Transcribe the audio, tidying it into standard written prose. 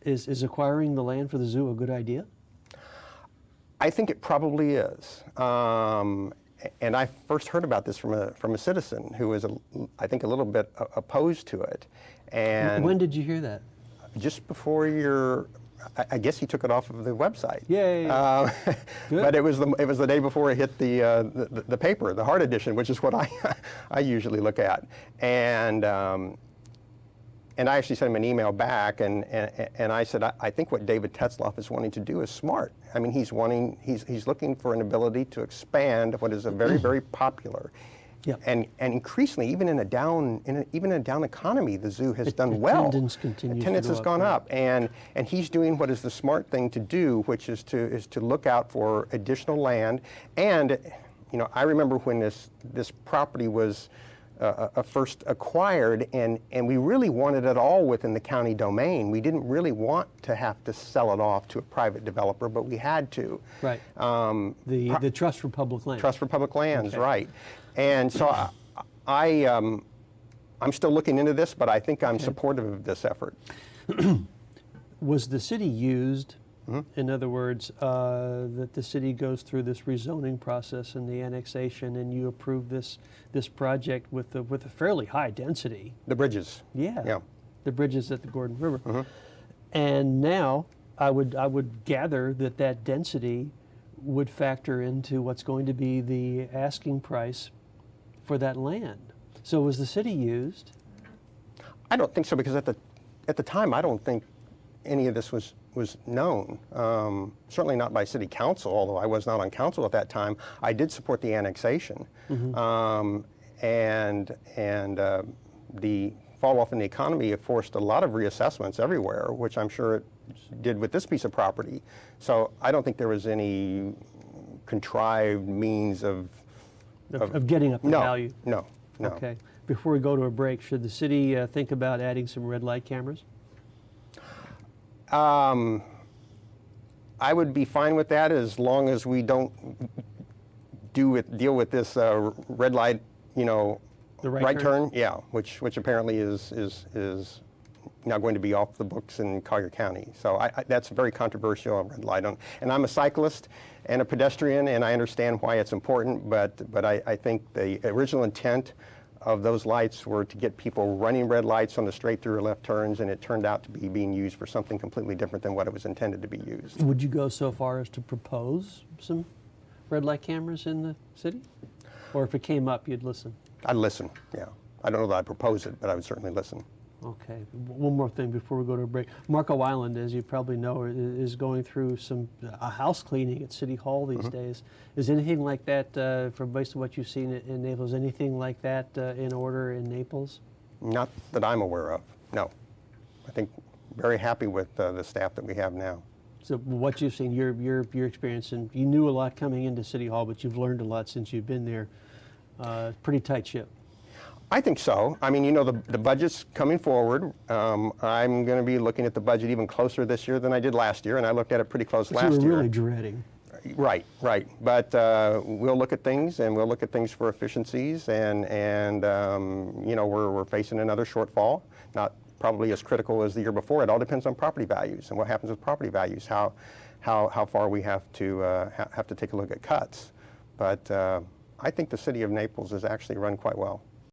Is acquiring the land for the zoo a good idea? I think it probably is. And I first heard about this from a citizen who was, I think, a little bit opposed to it. And when did you hear that? Just before I guess he took it off of the website. Yay! But it was the day before it hit the paper, the hard edition, which is what I usually look at. And I actually sent him an email back, and I said, I think what David Tetzloff is wanting to do is smart. I mean, he's looking for an ability to expand what is a very, very popular, and increasingly, even in a down economy, the zoo has done well. Attendance has gone up, and he's doing what is the smart thing to do, which is to look out for additional land. And I remember when this property was first acquired, and we really wanted it all within the county domain. We didn't really want to have to sell it off to a private developer, but we had to. Right. The Trust for Public Lands. Trust for Public Lands, okay. Right. And so I'm still looking into this, but I think I'm supportive of this effort. Was the city used? In other words, that the city goes through this rezoning process and the annexation, and you approve this project with a fairly high density. The bridges. Yeah. The bridges at the Gordon River. And now I would gather that density would factor into what's going to be the asking price for that land. So was the city used? I don't think so, because at the time I don't think any of this was known. Certainly not by city council, although I was not on council at that time. I did support the annexation. And the fall off in the economy forced a lot of reassessments everywhere, which I'm sure it did with this piece of property. So I don't think there was any contrived means of getting up the value. No. Okay. Before we go to a break, should the city think about adding some red light cameras? I would be fine with that as long as we don't deal with this red light, the right turn. Yeah, which apparently is now going to be off the books in Collier County. So that's very controversial, red light on. And I'm a cyclist and a pedestrian, and I understand why it's important, but I think the original intent of those lights were to get people running red lights on the straight through or left turns, and it turned out to be being used for something completely different than what it was intended to be used. Would you go so far as to propose some red light cameras in the city? Or if it came up, you'd listen? I'd listen, yeah. I don't know that I'd propose it, but I would certainly listen. Okay. One more thing before we go to a break. Marco Island, as you probably know, is going through a house cleaning at City Hall these days. Is anything like that, based on what you've seen in Naples, anything like that in order in Naples? Not that I'm aware of, no. I think very happy with the staff that we have now. So what you've seen, your experience, and you knew a lot coming into City Hall, but you've learned a lot since you've been there. Pretty tight ship. I think so. I mean, the budget's coming forward. I'm going to be looking at the budget even closer this year than I did last year, and I looked at it pretty close last year. You were really dreading. Right. But we'll look at things, and we'll look at things for efficiencies, and we're facing another shortfall, not probably as critical as the year before. It all depends on property values and what happens with property values, how far we have to take a look at cuts. But I think the city of Naples is actually run quite well.